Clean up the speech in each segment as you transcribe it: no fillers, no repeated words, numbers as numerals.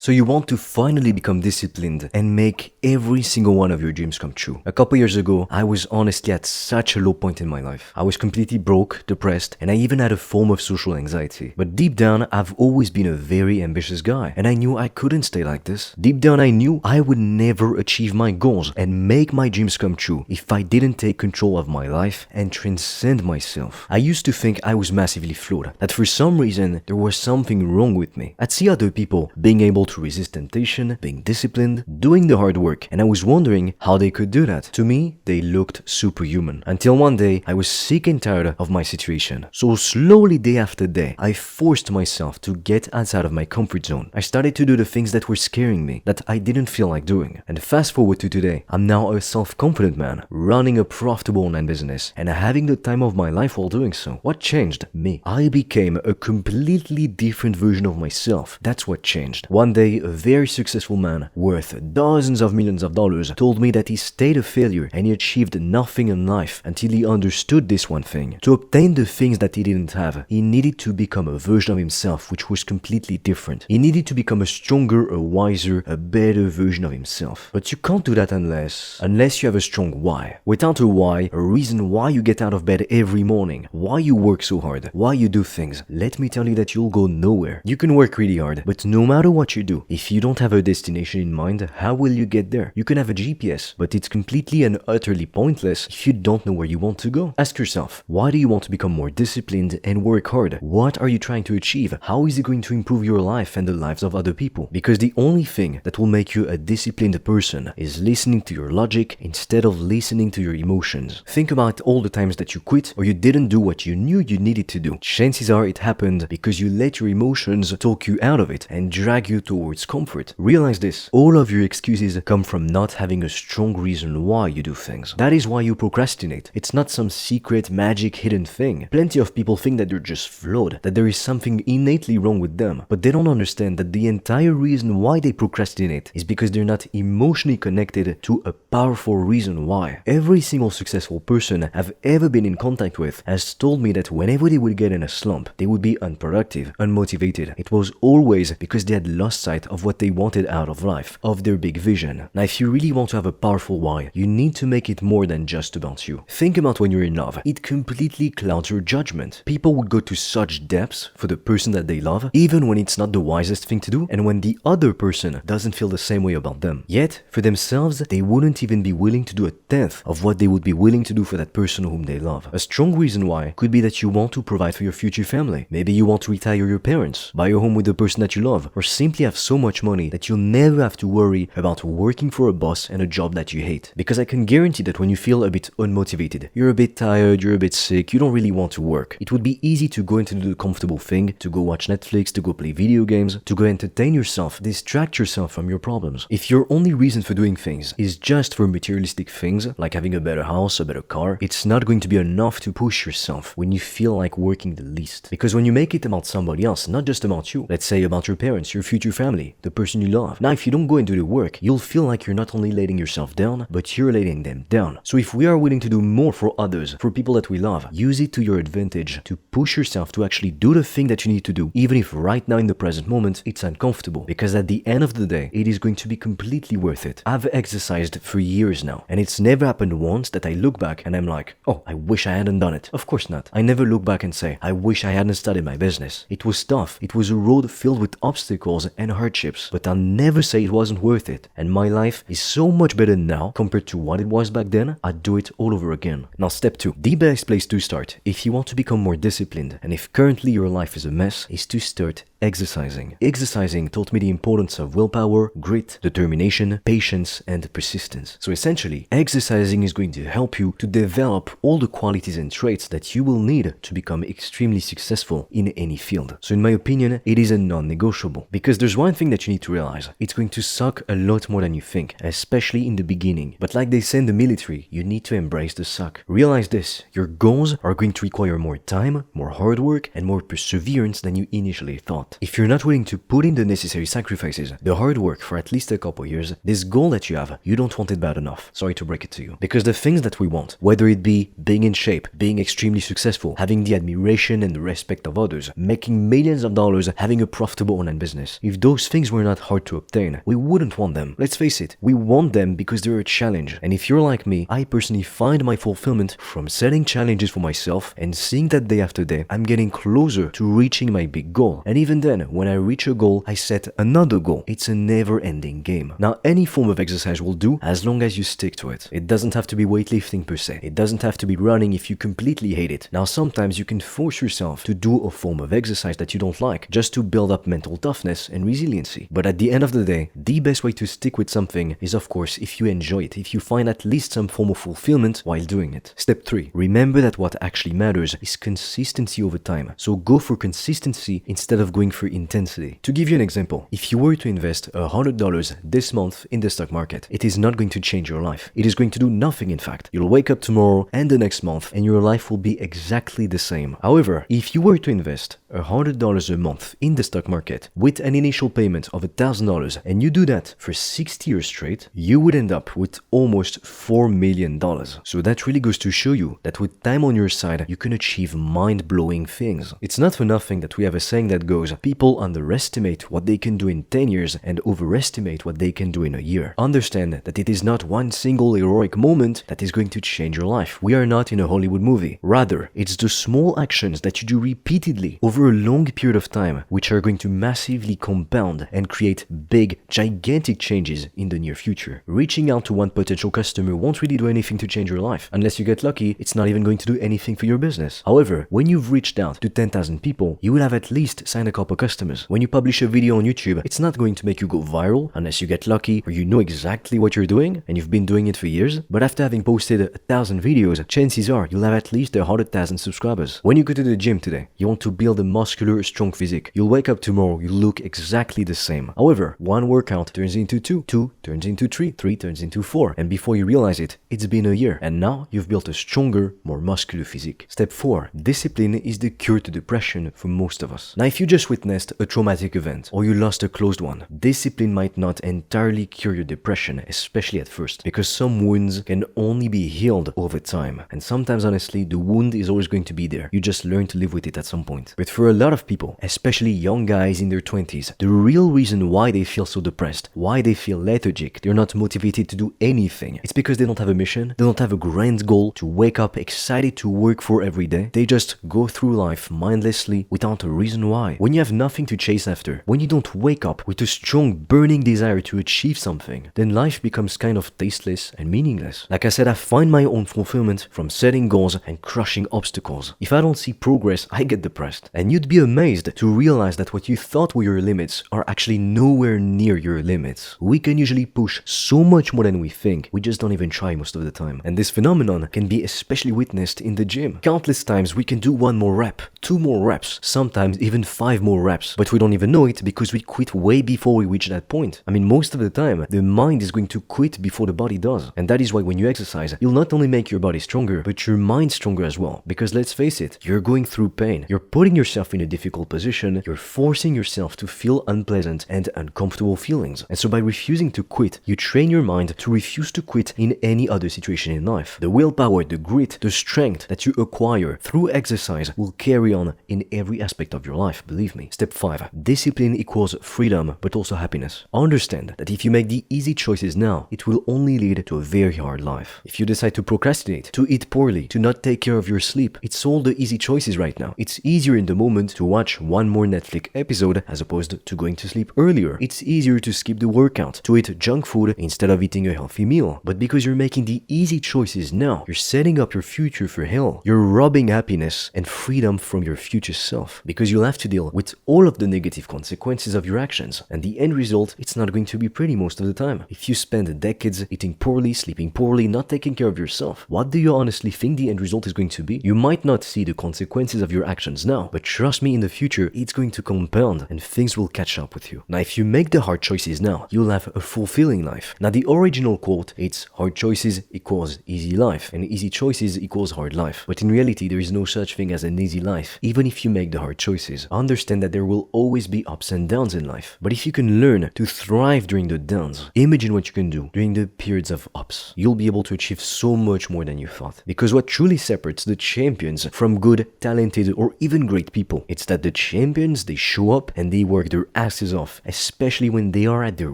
So you want to finally become disciplined and make every single one of your dreams come true. A couple years ago, I was honestly at such a low point in my life. I was completely broke, depressed, and I even had a form of social anxiety. But deep down, I've always been a very ambitious guy, and I knew I couldn't stay like this. Deep down, I knew I would never achieve my goals and make my dreams come true if I didn't take control of my life and transcend myself. I used to think I was massively flawed, that for some reason, there was something wrong with me. I'd see other people being able to resist temptation, being disciplined, doing the hard work, and I was wondering how they could do that. To me, they looked superhuman. Until one day, I was sick and tired of my situation. So slowly, day after day, I forced myself to get outside of my comfort zone. I started to do the things that were scaring me, that I didn't feel like doing. And fast forward to today, I'm now a self-confident man, running a profitable online business, and having the time of my life while doing so. What changed? Me. I became a completely different version of myself. That's what changed. One day, a very successful man, worth dozens of millions of dollars, told me that he stayed a failure and he achieved nothing in life until he understood this one thing. To obtain the things that he didn't have, he needed to become a version of himself which was completely different. He needed to become a stronger, a wiser, a better version of himself. But you can't do that unless you have a strong why. Without a why, a reason why you get out of bed every morning, why you work so hard, why you do things, let me tell you that you'll go nowhere. You can work really hard, but no matter what you do, if you don't have a destination in mind, how will you get there? You can have a GPS, but it's completely and utterly pointless if you don't know where you want to go. Ask yourself, why do you want to become more disciplined and work hard? What are you trying to achieve? How is it going to improve your life and the lives of other people? Because the only thing that will make you a disciplined person is listening to your logic instead of listening to your emotions. Think about all the times that you quit or you didn't do what you knew you needed to do. Chances are it happened because you let your emotions talk you out of it and drag you towards comfort. Realize this, all of your excuses come from not having a strong reason why you do things. That is why you procrastinate. It's not some secret, magic, hidden thing. Plenty of people think that they're just flawed, that there is something innately wrong with them, but they don't understand that the entire reason why they procrastinate is because they're not emotionally connected to a powerful reason why. Every single successful person I've ever been in contact with has told me that whenever they would get in a slump, they would be unproductive, unmotivated. It was always because they had lost sight of what they wanted out of life, of their big vision. Now, if you really want to have a powerful why, you need to make it more than just about you. Think about when you're in love. It completely clouds your judgment. People would go to such depths for the person that they love, even when it's not the wisest thing to do, and when the other person doesn't feel the same way about them. Yet, for themselves, they wouldn't even be willing to do a tenth of what they would be willing to do for that person whom they love. A strong reason why could be that you want to provide for your future family. Maybe you want to retire your parents, buy a home with the person that you love, or simply have so much money that you'll never have to worry about working for a boss and a job that you hate. Because I can guarantee that when you feel a bit unmotivated, you're a bit tired, you're a bit sick, you don't really want to work, it would be easy to go into the comfortable thing, to go watch Netflix, to go play video games, to go entertain yourself, distract yourself from your problems. If your only reason for doing things is just for materialistic things, like having a better house, a better car, it's not going to be enough to push yourself when you feel like working the least. Because when you make it about somebody else, not just about you, let's say about your parents, your future family, the person you love. Now, if you don't go and do the work, you'll feel like you're not only letting yourself down, but you're letting them down. So if we are willing to do more for others, for people that we love, use it to your advantage to push yourself to actually do the thing that you need to do, even if right now in the present moment, it's uncomfortable. Because at the end of the day, it is going to be completely worth it. I've exercised for years now, and it's never happened once that I look back and I'm like, oh, I wish I hadn't done it. Of course not. I never look back and say, I wish I hadn't started my business. It was tough. It was a road filled with obstacles and hardships, but I'll never say it wasn't worth it. And my life is so much better now compared to what it was back then. I'd do it all over again. Now, step 2. The best place to start, if you want to become more disciplined, and if currently your life is a mess, is to start exercising. Exercising taught me the importance of willpower, grit, determination, patience, and persistence. So essentially, exercising is going to help you to develop all the qualities and traits that you will need to become extremely successful in any field. So in my opinion, it is a non-negotiable. Because there's one thing that you need to realize. It's going to suck a lot more than you think, especially in the beginning. But like they say in the military, you need to embrace the suck. Realize this, your goals are going to require more time, more hard work, and more perseverance than you initially thought. not. If you're not willing to put in the necessary sacrifices, the hard work for at least a couple years, this goal that you have, you don't want it bad enough. Sorry to break it to you. Because the things that we want, whether it be being in shape, being extremely successful, having the admiration and the respect of others, making millions of dollars, having a profitable online business, if those things were not hard to obtain, we wouldn't want them. Let's face it, we want them because they're a challenge. And if you're like me, I personally find my fulfillment from setting challenges for myself and seeing that day after day, I'm getting closer to reaching my big goal. And even then, when I reach a goal, I set another goal. It's a never-ending game. Now, any form of exercise will do as long as you stick to it. It doesn't have to be weightlifting per se. It doesn't have to be running if you completely hate it. Now, sometimes you can force yourself to do a form of exercise that you don't like, just to build up mental toughness and resiliency. But at the end of the day, the best way to stick with something is, of course, if you enjoy it, if you find at least some form of fulfillment while doing it. Step 3. Remember that what actually matters is consistency over time. So go for consistency instead of going for intensity. To give you an example, if you were to invest $100 this month in the stock market, it is not going to change your life. It is going to do nothing, in fact. You'll wake up tomorrow and the next month and your life will be exactly the same. However, if you were to invest $100 a month in the stock market with an initial payment of $1,000 and you do that for 60 years straight, you would end up with almost $4 million. So that really goes to show you that with time on your side, you can achieve mind-blowing things. It's not for nothing that we have a saying that goes, people underestimate what they can do in 10 years and overestimate what they can do in a year. Understand that it is not one single heroic moment that is going to change your life. We are not in a Hollywood movie. Rather, it's the small actions that you do repeatedly over a long period of time which are going to massively compound and create big, gigantic changes in the near future. Reaching out to one potential customer won't really do anything to change your life. Unless you get lucky, it's not even going to do anything for your business. However, when you've reached out to 10,000 people, you will have at least signed a couple customers. When you publish a video on YouTube, it's not going to make you go viral unless you get lucky or you know exactly what you're doing and you've been doing it for years. But after having posted 1,000 videos, chances are you'll have at least 100,000 subscribers. When you go to the gym today, you want to build a muscular, strong physique. You'll wake up tomorrow, you look exactly the same. However, one workout turns into 2, 2 turns into 3, 3 turns into 4, and before you realize it, it's been a year, and now you've built a stronger, more muscular physique. Step 4. Discipline is the cure to depression for most of us. Now, if you just witnessed a traumatic event, or you lost a closed one, discipline might not entirely cure your depression, especially at first, because some wounds can only be healed over time, and sometimes, honestly, the wound is always going to be there. You just learn to live with it at some point. But for a lot of people, especially young guys in their 20s, the real reason why they feel so depressed, why they feel lethargic, they're not motivated to do anything, it's because they don't have a mission, they don't have a grand goal to wake up excited to work for every day. They just go through life mindlessly without a reason why. When you have nothing to chase after, when you don't wake up with a strong burning desire to achieve something, then life becomes kind of tasteless and meaningless. Like I said, I find my own fulfillment from setting goals and crushing obstacles. If I don't see progress, I get depressed. And you'd be amazed to realize that what you thought were your limits are actually nowhere near your limits. We can usually push so much more than we think, we just don't even try most of the time. And this phenomenon can be especially witnessed in the gym. Countless times we can do 1 more rep, 2 more reps, sometimes even 5 more reps, but we don't even know it because we quit way before we reach that point. I mean, most of the time, the mind is going to quit before the body does. And that is why when you exercise, you'll not only make your body stronger, but your mind stronger as well. Because let's face it, you're going through pain, you're putting yourself in a difficult position, you're forcing yourself to feel unpleasant and uncomfortable feelings. And so by refusing to quit, you train your mind to refuse to quit in any other situation in life. The willpower, the grit, the strength that you acquire through exercise will carry on in every aspect of your life, believe me. Step 5. Discipline equals freedom, but also happiness. Understand that if you make the easy choices now, it will only lead to a very hard life. If you decide to procrastinate, to eat poorly, to not take care of your sleep, it's all the easy choices right now. It's easier in the moment to watch 1 more Netflix episode as opposed to going to sleep earlier. It's easier to skip the workout, to eat junk food instead of eating a healthy meal. But because you're making the easy choices now, you're setting up your future for hell. You're robbing happiness and freedom from your future self, because you'll have to deal with all of the negative consequences of your actions, and the end result, it's not going to be pretty most of the time. If you spend decades eating poorly, sleeping poorly, not taking care of yourself, what do you honestly think the end result is going to be? You might not see the consequences of your actions now, but trust me, in the future, it's going to compound and things will catch up with you. Now, if you make the hard choices now, you'll have a fulfilling life. Now, the original quote, it's hard choices equals easy life, and easy choices equals hard life. But in reality, there is no such thing as an easy life, even if you make the hard choices. Understand that there will always be ups and downs in life. But if you can learn to thrive during the downs, imagine what you can do during the periods of ups. You'll be able to achieve so much more than you thought. Because what truly separates the champions from good, talented, or even great people, it's that the champions, they show up and they work their asses off, especially when they are at their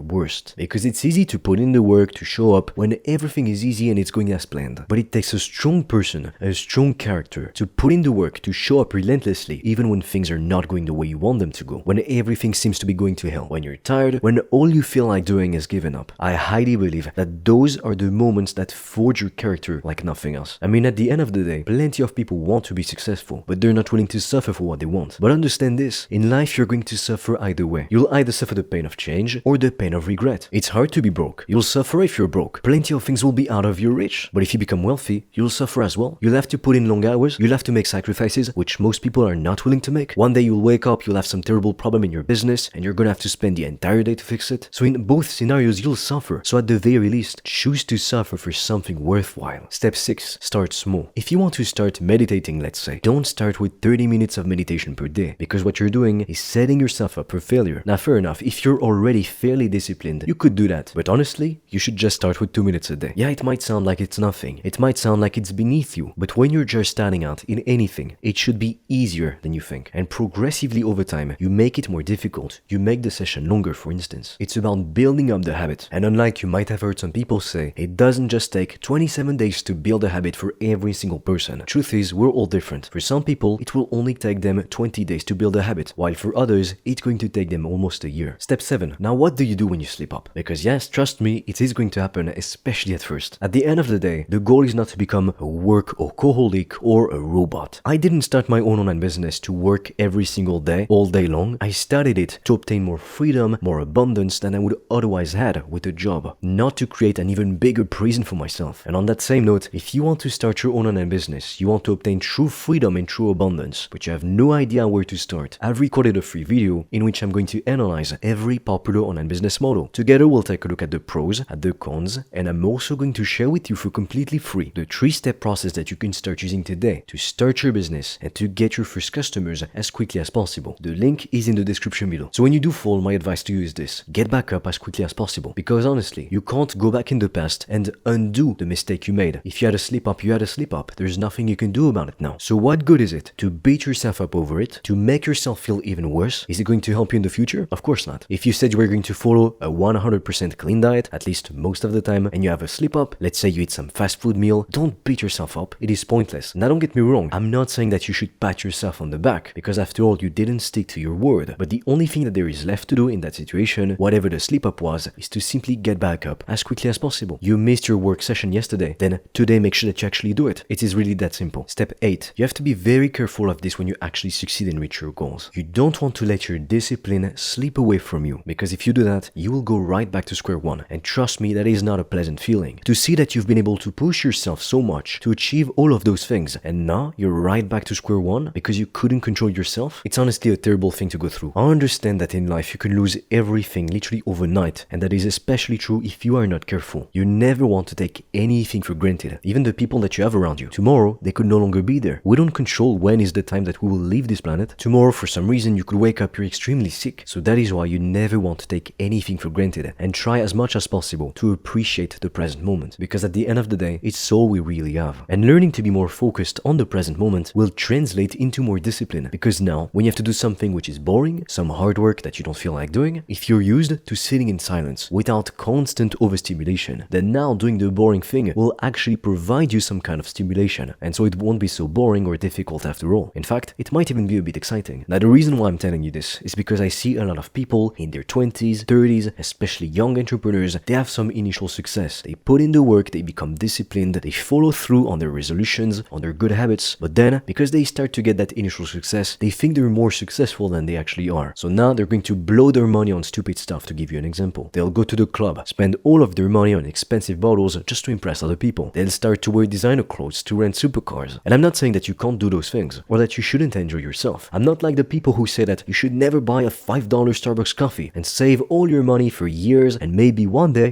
worst. Because it's easy to put in the work to show up when everything is easy and it's going as planned. But it takes a strong person, a strong character, to put in the work, to show up relentlessly, even when things are not going the way you want them to go. When everything seems to be going to hell. When you're tired, when all you feel like doing is giving up. I highly believe that those are the moments that forge your character like nothing else. I mean, at the end of the day, plenty of people want to be successful, but they're not willing to suffer for what they want. But understand this, in life you're going to suffer either way. You'll either suffer the pain of change or the pain of regret. It's hard to be broke. You'll suffer if you're broke. Plenty of things will be out of your reach. But if you become wealthy, you'll suffer as well. You'll have to put in long hours, you'll have to make sacrifices, which most people are not willing to make. One day you'll wake up, you'll have some terrible problem in your business, and you're gonna have to spend the entire day to fix it. So in both scenarios, you'll suffer. So at the very least, choose to suffer for something worthwhile. Step 6. Start small. If you want to start meditating, let's say, don't start with 30 minutes of meditation per day, because what you're doing is setting yourself up for failure. Now, fair enough, if you're already fairly disciplined, you could do that. But honestly, you should just start with 2 minutes a day. Yeah, it might sound like it's nothing. It might sound like it's beneath you. But when you're just starting out in anything, it should be easier than you think. And progressively over time, you make it more difficult. You make the session longer, for instance. It's about building up the habit. And unlike you might have heard some people say, it doesn't just take 27 days to build a habit for every single person. Truth is, we're all different. For some people, it will only take them 20 days to build a habit, while for others, it's going to take them almost a year. Step 7. Now, what do you do when you slip up? Because yes, trust me, it is going to happen, especially at first. At the end of the day, the goal is not to become a workaholic or a robot. I didn't start my own online business to work every single day, all day long. I started it to obtain more freedom, more abundance than I would otherwise had with a job, not to create an even bigger prison for myself. And on that same note, if you want to start your own online business, you want to obtain true freedom and true abundance, but you have no idea where to start, I've recorded a free video in which I'm going to analyze every popular online business model. Together, we'll take a look at the pros, at the cons, and I'm also going to share with you for completely free the 3-step process that you can start using today to start your business and to get your first customers as quickly as possible. The link is in the description below. So when you do fall, my advice to you is this: get back up as quickly as possible, because honestly, you can't go back in the past and undo the mistake you made. If you had a slip up, you had a slip up. There's nothing you can do about it now. So what good is it to beat yourself up over it, to make yourself feel even worse? Is it going to help you in the future? Of course not. If you said you were going to follow a 100% clean diet, at least most of the time, and you have a slip up, let's say you eat some fast food meal, don't beat yourself up. It is pointless. Now don't get me wrong, I'm not saying that you should pat yourself on the back, because after all, you didn't stick to your word. But the only thing that there is left to do in that situation, whatever the slip up was, is to simply get back up as quickly as possible. You missed your work session yesterday, then today make sure that you actually do it. It is really that simple. Step 8. You have to be very careful of this when you actually succeed and reach your goals. You don't want to let your discipline slip away from you, because if you do that, you will go right back to square one. And trust me, that is not a pleasant feeling. To see that you've been able to push yourself so much to achieve all of those things, and now you're right back to square one because you couldn't control yourself, it's honestly a terrible thing to go through. I understand that in life you can lose everything literally overnight, and that is especially true if you are not careful. You never want to take anything for granted, even the people that you have around you. Tomorrow, they could no longer be there. We don't control when is the time that we will leave this planet. Tomorrow, for some reason, you could wake up, you're extremely sick. So that is why you never want to take anything for granted, and try as much as possible to appreciate the present moment, because at the end of the day, it's all we really have. And learning to be more focused on the present moment will translate into more discipline, because now, when you have to do something which is boring, some hard work that you don't feel like doing, if you're used to sitting in silence without constant overstimulation, then now doing the boring thing will actually provide you some kind of stimulation, and so it won't be so boring or difficult after all. In fact, it might even be a bit exciting. Now, the reason why I'm telling you this is because I see a lot of people in their 20s, 30s, especially young entrepreneurs, they have some initial success. They put in the work, they become disciplined, they follow through on their resolutions, on their good habits, but then, because they start to get that initial success, they think they're more successful than they actually are. So now they're going to blow their money on stupid stuff. To give you an example, they'll go to the club, spend all of their money on expensive bottles just to impress other people. They'll start to wear designer clothes, to rent supercars. And I'm not saying that you can't do those things, or that you shouldn't enjoy yourself. I'm not like the people who say that you should never buy a $5 Starbucks coffee and save all your money for years and maybe one day,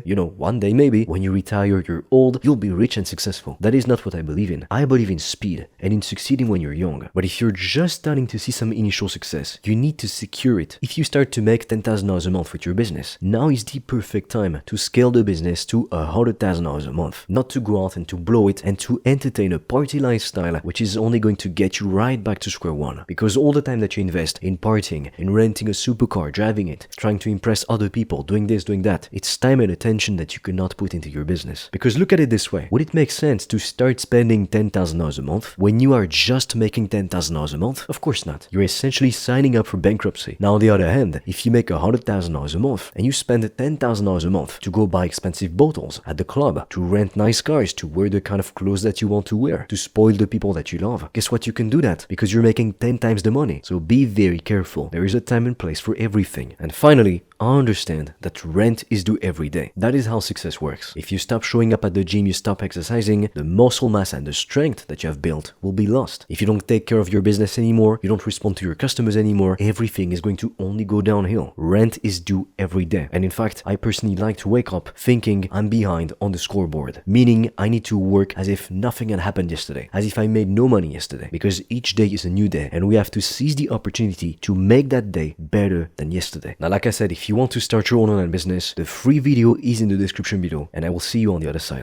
one day maybe, when you retire, you're old, you'll be rich and successful. That is not what I believe in. I believe in speed and in succeeding when you're young. But if you're just starting to see some initial success, you need to secure it. If you start to make $10,000 a month with your business, now is the perfect time to scale the business to $100,000 a month. Not to go out and to blow it and to entertain a party lifestyle which is only going to get you right back to square one. Because all the time that you invest in partying, in renting a supercar, driving it, trying to impress other people, doing this, doing that, it's time and attention that you cannot put into your business. Because look at it this way, would it make sense to start spending $10,000 a month when you are just making $10,000 a month? Of course not. You're essentially signing up for bankruptcy. Now on the other hand, if you make $100,000 a month and you spend $10,000 a month to go buy expensive bottles at the club, to rent nice cars, to wear the kind of clothes that you want to wear, to spoil the people that you love, guess what? You can do that because you're making 10 times the money. So be very careful. There is a time and place for everything. And finally, I understand that rent is due every day. That is how success works. If you stop showing up at the gym, you stop exercising, the muscle mass and the strength that you have built will be lost. If you don't take care of your business anymore, you don't respond to your customers anymore, everything is going to only go downhill. Rent is due every day. And in fact, I personally like to wake up thinking I'm behind on the scoreboard, meaning I need to work as if nothing had happened yesterday, as if I made no money yesterday, because each day is a new day and we have to seize the opportunity to make that day better than yesterday. Now, like I said, if you want to start your own online business, the free video is in the description below and I will see you on the other side.